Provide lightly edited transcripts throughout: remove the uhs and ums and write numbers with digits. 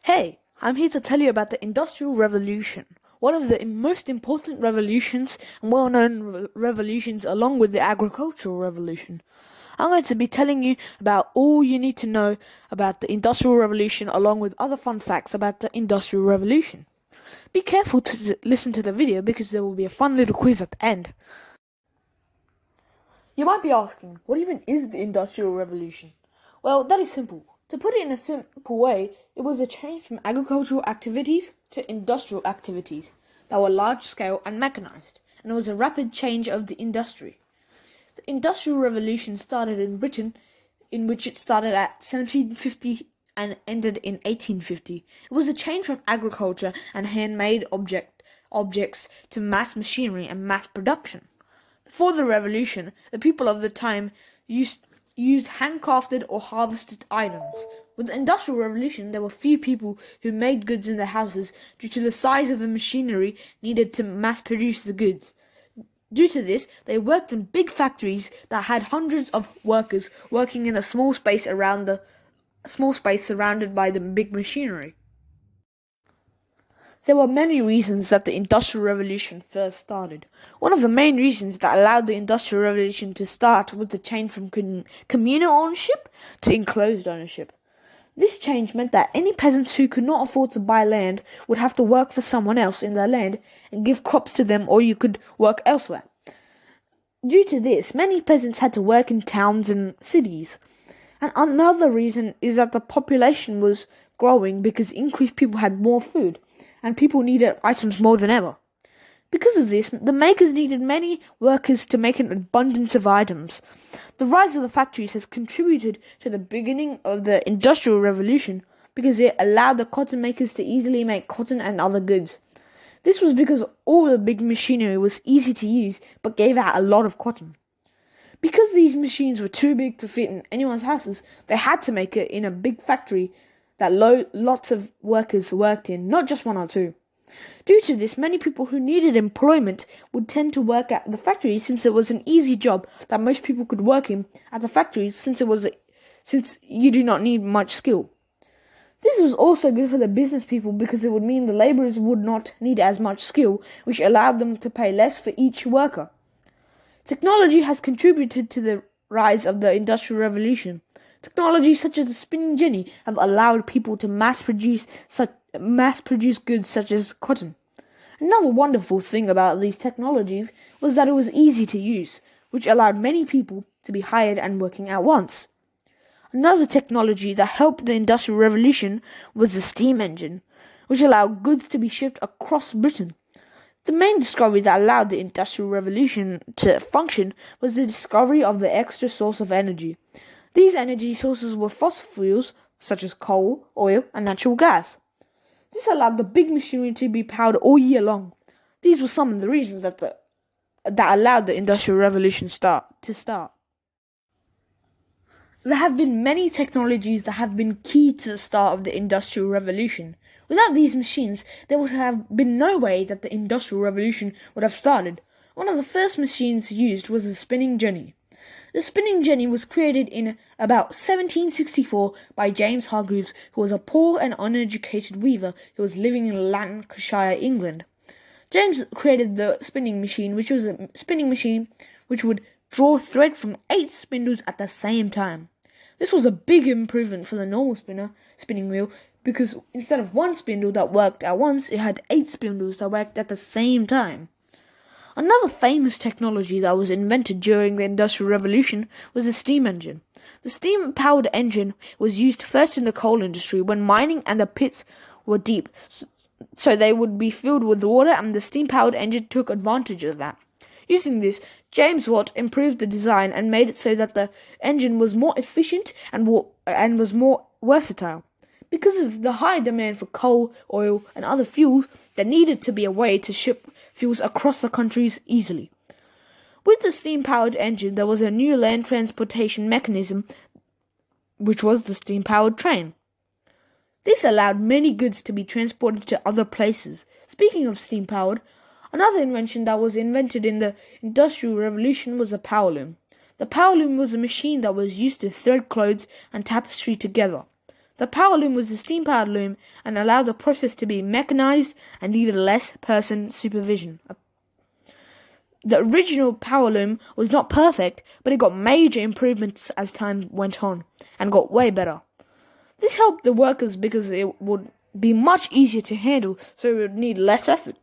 Hey, I'm here to tell you about the Industrial Revolution, one of the most important revolutions and well-known revolutions along with the Agricultural Revolution. I'm going to be telling you about all you need to know about the Industrial Revolution along with other fun facts about the Industrial Revolution. Be careful to listen to the video because there will be a fun little quiz at the end. You might be asking, what even is the Industrial Revolution? Well, that is simple. To put it in a simple way, it was a change from agricultural activities to industrial activities that were large-scale and mechanized, and it was a rapid change of the industry. The Industrial Revolution started in Britain, in which it started at 1750 and ended in 1850. It was a change from agriculture and handmade objects to mass machinery and mass production. Before the revolution, the people of the time used handcrafted or harvested items. With the Industrial Revolution, there were few people who made goods in their houses due to the size of the machinery needed to mass produce the goods. Due to this, they worked in big factories that had hundreds of workers working in a small space surrounded by the big machinery. There were many reasons that the Industrial Revolution first started. One of the main reasons that allowed the Industrial Revolution to start was the change from communal ownership to enclosed ownership. This change meant that any peasants who could not afford to buy land would have to work for someone else in their land and give crops to them, or you could work elsewhere. Due to this, many peasants had to work in towns and cities. And another reason is that the population was growing because increased people had more food, and people needed items more than ever. Because of this, the makers needed many workers to make an abundance of items. The rise of the factories has contributed to the beginning of the Industrial Revolution because it allowed the cotton makers to easily make cotton and other goods. This was because all the big machinery was easy to use but gave out a lot of cotton. Because these machines were too big to fit in anyone's houses, they had to make it in a big factory that lots of workers worked in, not just one or two. Due to this, many people who needed employment would tend to work at the factories since it was an easy job that most people could work in at the factories since you do not need much skill. This was also good for the business people because it would mean the laborers would not need as much skill, which allowed them to pay less for each worker. Technology has contributed to the rise of the Industrial Revolution. Technologies such as the spinning jenny have allowed people to mass produce goods such as cotton. Another wonderful thing about these technologies was that it was easy to use, which allowed many people to be hired and working at once. Another technology that helped the Industrial Revolution was the steam engine, which allowed goods to be shipped across Britain. The main discovery that allowed the Industrial Revolution to function was the discovery of the extra source of energy. These energy sources were fossil fuels such as coal, oil, and natural gas. This allowed the big machinery to be powered all year long. These were some of the reasons that allowed the Industrial Revolution to start. There have been many technologies that have been key to the start of the Industrial Revolution. Without these machines, there would have been no way that the Industrial Revolution would have started. One of the first machines used was the spinning jenny. The spinning jenny was created in about 1764 by James Hargreaves, who was a poor and uneducated weaver who was living in Lancashire, England. James created the spinning machine, which was a spinning machine which would draw thread from 8 spindles at the same time. This was a big improvement for the normal spinning wheel, because instead of one spindle that worked at once, it had 8 spindles that worked at the same time. Another famous technology that was invented during the Industrial Revolution was the steam engine. The steam-powered engine was used first in the coal industry when mining and the pits were deep, so they would be filled with water, and the steam-powered engine took advantage of that. Using this, James Watt improved the design and made it so that the engine was more efficient and was more versatile. Because of the high demand for coal, oil, and other fuels, there needed to be a way to ship fuels across the countries easily. With the steam-powered engine, there was a new land transportation mechanism, which was the steam-powered train. This allowed many goods to be transported to other places. Speaking of steam-powered, another invention that was invented in the Industrial Revolution was the power loom. The power loom was a machine that was used to thread clothes and tapestry together. The power loom was a steam-powered loom and allowed the process to be mechanized and needed less person supervision. The original power loom was not perfect, but it got major improvements as time went on and got way better. This helped the workers because it would be much easier to handle, so it would need less effort.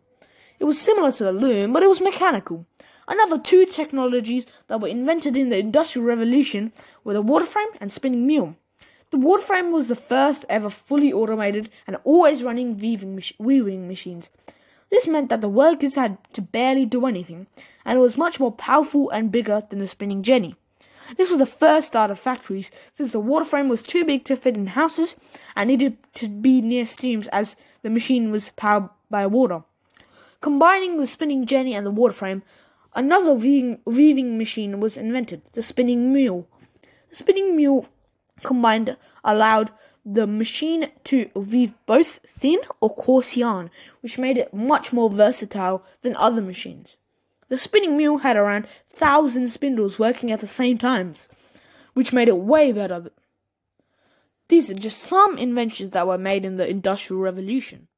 It was similar to the loom, but it was mechanical. Another two technologies that were invented in the Industrial Revolution were the water frame and spinning mule. The water frame was the first ever fully automated and always running weaving machines. This meant that the workers had to barely do anything, and it was much more powerful and bigger than the spinning jenny. This was the first start of factories, since the water frame was too big to fit in houses and needed to be near streams as the machine was powered by water. Combining the spinning jenny and the water frame, another weaving machine was invented, the spinning mule. The spinning mule combined allowed the machine to weave both thin or coarse yarn, which made it much more versatile than other machines. The spinning mule had around 1,000 spindles working at the same times, which made it way better. These are just some inventions that were made in the Industrial Revolution.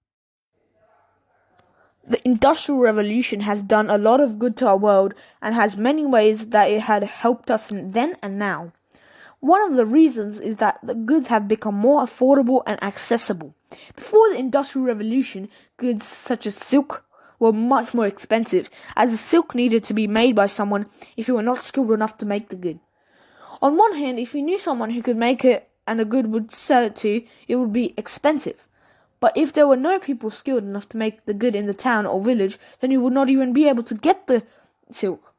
The Industrial Revolution has done a lot of good to our world and has many ways that it had helped us then and now. One of the reasons is that the goods have become more affordable and accessible. Before the Industrial Revolution, goods such as silk were much more expensive, as the silk needed to be made by someone if you were not skilled enough to make the good. On one hand, if you knew someone who could make it and a good would sell it to you, it would be expensive. But if there were no people skilled enough to make the good in the town or village, then you would not even be able to get the silk.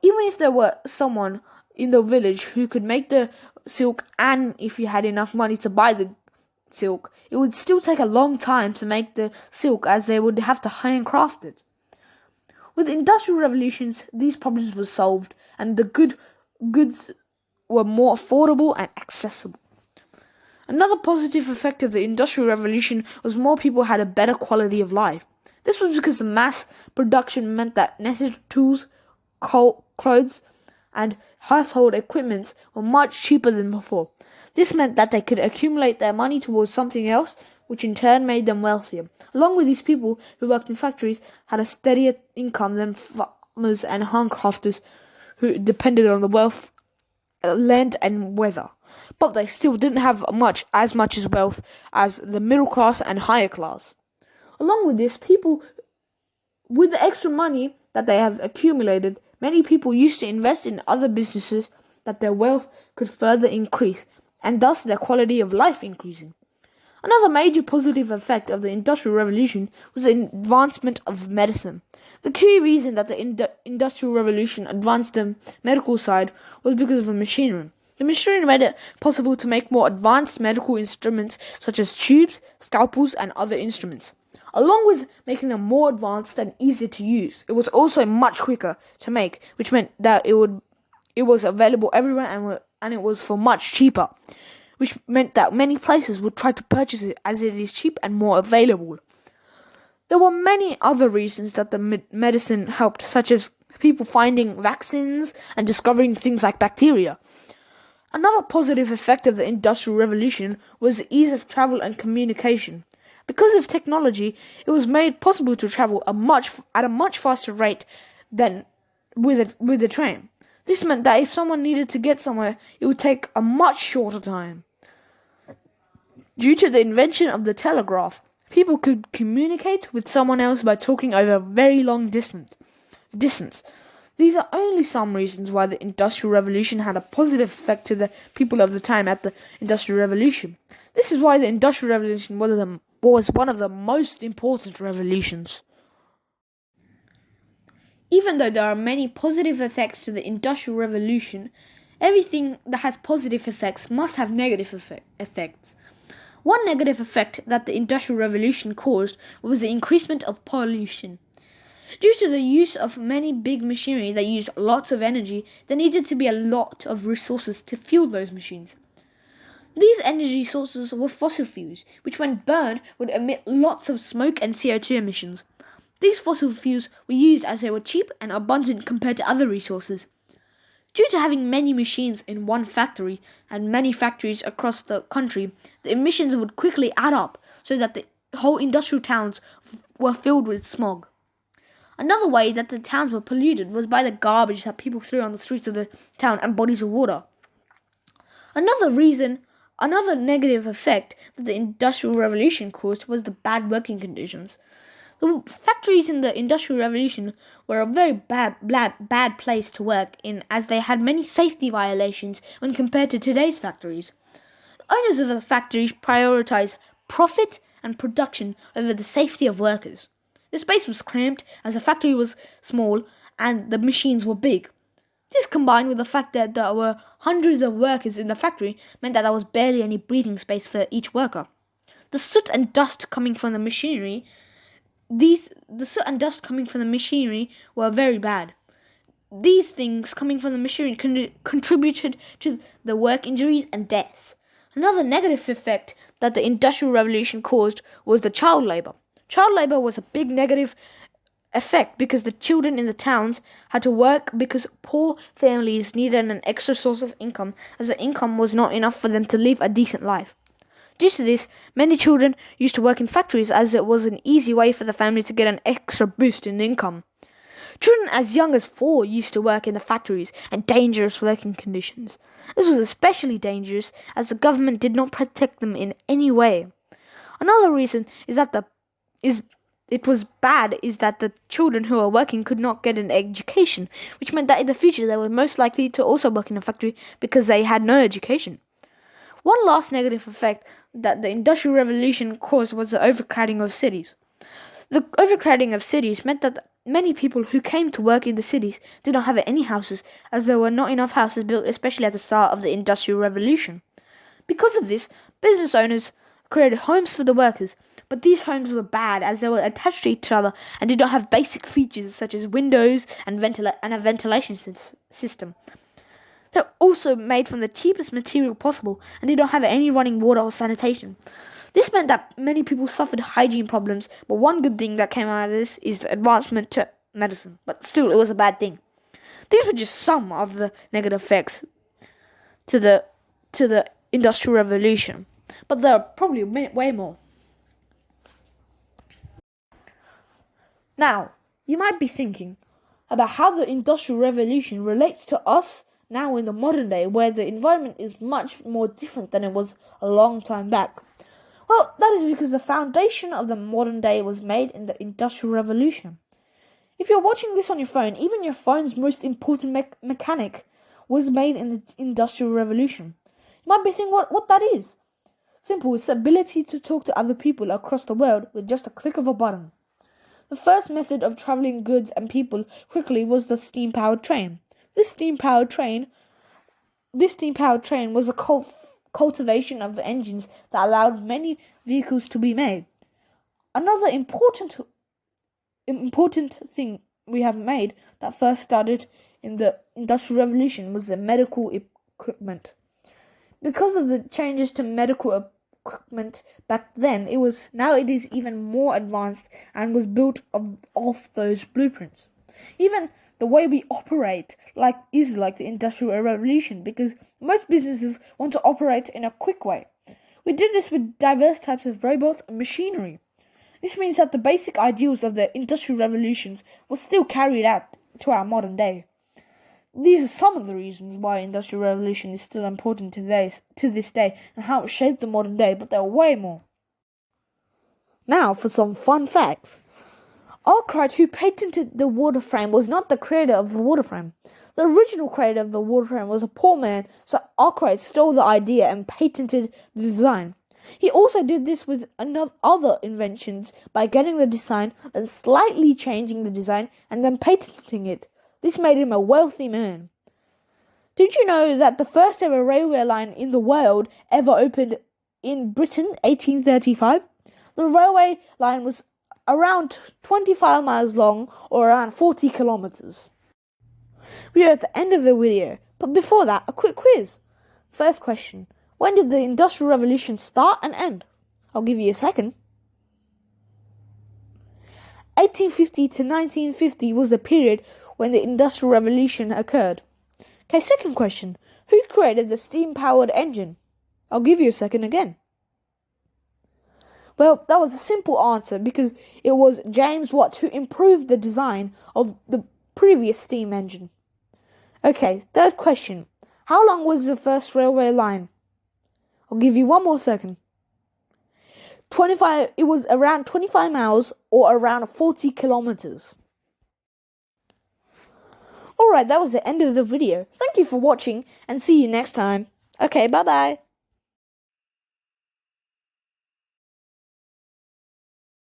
Even if there were someone in the village who could make the silk, and if you had enough money to buy the silk, it would still take a long time to make the silk, as they would have to handcraft it. With industrial revolutions, these problems were solved and the goods were more affordable and accessible. Another positive effect of the Industrial Revolution was more people had a better quality of life. This was because the mass production meant that necessary tools, clothes, and household equipment were much cheaper than before. This meant that they could accumulate their money towards something else, which in turn made them wealthier. Along with these people who worked in factories had a steadier income than farmers and handcrafters who depended on the wealth, land and weather. But they still didn't have as much as wealth as the middle class and higher class. Along with this, people with the extra money that they have accumulated, many people used to invest in other businesses that their wealth could further increase, and thus their quality of life increasing. Another major positive effect of the Industrial Revolution was the advancement of medicine. The key reason that the Industrial Revolution advanced the medical side was because of the machinery. The machinery made it possible to make more advanced medical instruments such as tubes, scalpels, and other instruments. Along with making them more advanced and easier to use, it was also much quicker to make, which meant that it was available everywhere and it was for much cheaper, which meant that many places would try to purchase it as it is cheap and more available. There were many other reasons that the medicine helped, such as people finding vaccines and discovering things like bacteria. Another positive effect of the Industrial Revolution was the ease of travel and communication. Because of technology, it was made possible to travel at a much faster rate than with a train. This meant that if someone needed to get somewhere, it would take a much shorter time. Due to the invention of the telegraph, people could communicate with someone else by talking over a very long distance. These are only some reasons why the Industrial Revolution had a positive effect to the people of the time at the Industrial Revolution. This is why the Industrial Revolution was one of the most important revolutions. Even though there are many positive effects to the Industrial Revolution, everything that has positive effects must have negative effects. One negative effect that the Industrial Revolution caused was the increasement of pollution. Due to the use of many big machinery that used lots of energy, there needed to be a lot of resources to fuel those machines. These energy sources were fossil fuels, which when burned would emit lots of smoke and CO2 emissions. These fossil fuels were used as they were cheap and abundant compared to other resources. Due to having many machines in one factory and many factories across the country, the emissions would quickly add up so that the whole industrial towns were filled with smog. Another way that the towns were polluted was by the garbage that people threw on the streets of the town and bodies of water. Another negative effect that the Industrial Revolution caused was the bad working conditions. The factories in the Industrial Revolution were a very bad place to work in, as they had many safety violations when compared to today's factories. The owners of the factories prioritized profit and production over the safety of workers. The space was cramped as the factory was small and the machines were big. This, combined with the fact that there were hundreds of workers in the factory, meant that there was barely any breathing space for each worker. The soot and dust coming from the machinery were very bad. These things coming from the machinery contributed to the work injuries and deaths. Another negative effect that the Industrial Revolution caused was the child labour. Child labour was a big negative effect because the children in the towns had to work because poor families needed an extra source of income, as the income was not enough for them to live a decent life. Due to this, many children used to work in factories as it was an easy way for the family to get an extra boost in income. Children as young as 4 used to work in the factories and dangerous working conditions. This was especially dangerous as the government did not protect them in any way. Another reason is that the children who were working could not get an education, which meant that in the future they were most likely to also work in a factory because they had no education. One last negative effect that the Industrial Revolution caused was the overcrowding of cities. The overcrowding of cities meant that many people who came to work in the cities did not have any houses, as there were not enough houses built, especially at the start of the Industrial Revolution. Because of this, business owners created homes for the workers, but these homes were bad as they were attached to each other and did not have basic features such as windows and a ventilation system. They were also made from the cheapest material possible and did not have any running water or sanitation. This meant that many people suffered hygiene problems, but one good thing that came out of this is the advancement to medicine, but still it was a bad thing. These were just some of the negative effects to the Industrial Revolution, but there are probably way more. Now, you might be thinking about how the Industrial Revolution relates to us now in the modern day, where the environment is much more different than it was a long time back. Well, that is because the foundation of the modern day was made in the Industrial Revolution. If you're watching this on your phone, even your phone's most important mechanic was made in the Industrial Revolution. You might be thinking what that is. Simple, it's the ability to talk to other people across the world with just a click of a button. The first method of travelling goods and people quickly was the steam-powered train. This steam-powered train was a cultivation of engines that allowed many vehicles to be made. Another important thing we have made that first started in the Industrial Revolution was the medical equipment. Because of the changes to medical equipment back then, it is even more advanced and was built off those blueprints. Even the way we operate is like the Industrial Revolution, because most businesses want to operate in a quick way. We did this with diverse types of robots and machinery. This means that the basic ideals of the Industrial Revolutions were still carried out to our modern day. These are some of the reasons why Industrial Revolution is still important to this day and how it shaped the modern day, but there are way more. Now for some fun facts. Arkwright, who patented the water frame, was not the creator of the water frame. The original creator of the water frame was a poor man, so Arkwright stole the idea and patented the design. He also did this with other inventions by getting the design and slightly changing the design and then patenting it. This made him a wealthy man. Did you know that the first ever railway line in the world ever opened in Britain, 1835? The railway line was around 25 miles long, or around 40 kilometers. We are at the end of the video, but before that, a quick quiz. First question: when did the Industrial Revolution start and end? I'll give you a second. 1850 to 1950 was the period when the Industrial Revolution occurred. Okay, second question. Who created the steam-powered engine? I'll give you a second again. Well, that was a simple answer because it was James Watt who improved the design of the previous steam engine. Okay, third question. How long was the first railway line? I'll give you one more second. 25. It was around 25 miles or around 40 kilometers. Alright, that was the end of the video. Thank you for watching and see you next time. Okay, bye bye.